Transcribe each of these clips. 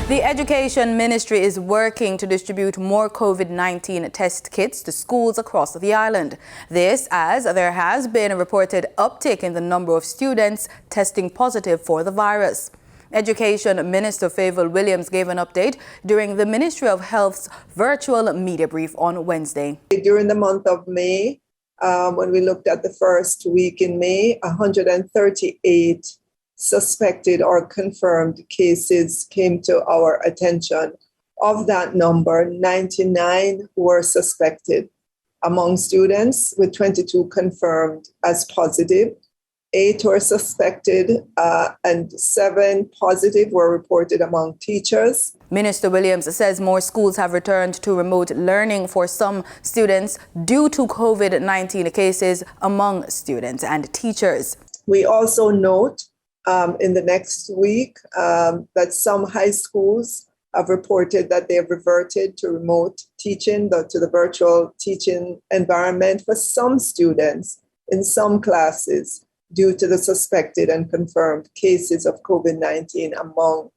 The Education Ministry is working to distribute more COVID-19 test kits to schools across the island. This as there has been a reported uptick in the number of students testing positive for the virus. Education Minister Favour Williams gave an update during the Ministry of Health's virtual media brief on Wednesday. During the month of May, when we looked at the first week in May, 138 suspected or confirmed cases came to our attention. Of that number, 99 were suspected among students, with 22 confirmed as positive. 8 were suspected and 7 positive were reported among teachers. Minister Williams says more schools have returned to remote learning for some students due to COVID-19 cases among students and teachers. We also note in the next week that some high schools have reported that they have reverted to remote teaching, to the virtual teaching environment for some students in some classes due to the suspected and confirmed cases of COVID-19 among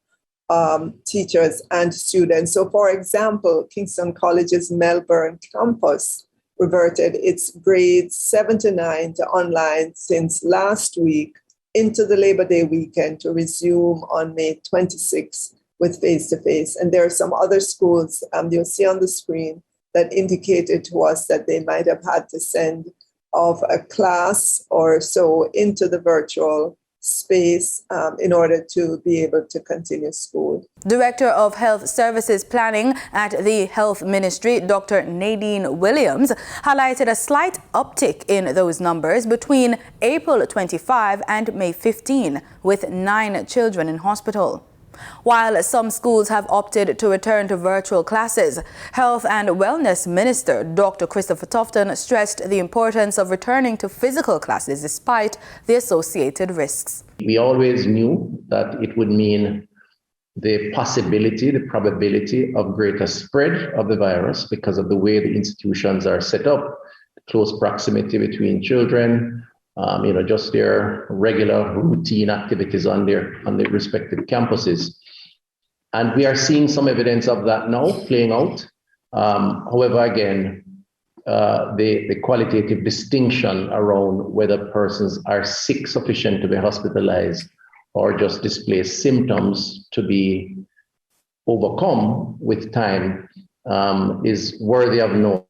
teachers and students. So, for example, Kingston College's Melbourne campus reverted its grades 7 to 9 to online since last week into the Labor Day weekend to resume on May 26th with face-to-face. And there are some other schools you'll see on the screen that indicated to us that they might have had to send of a class or so into the virtual space in order to be able to continue school. Director of Health Services Planning at the Health Ministry, Dr. Nadine Williams, highlighted a slight uptick in those numbers between April 25 and May 15, with 9 children in hospital. While some schools have opted to return to virtual classes, Health and Wellness Minister Dr. Christopher Tufton stressed the importance of returning to physical classes despite the associated risks. We always knew that it would mean the possibility, the probability of greater spread of the virus because of the way the institutions are set up, close proximity between children, just their regular routine activities on their respective campuses. And we are seeing some evidence of that now playing out. However, again, the qualitative distinction around whether persons are sick sufficient to be hospitalized or just display symptoms to be overcome with time is worthy of note.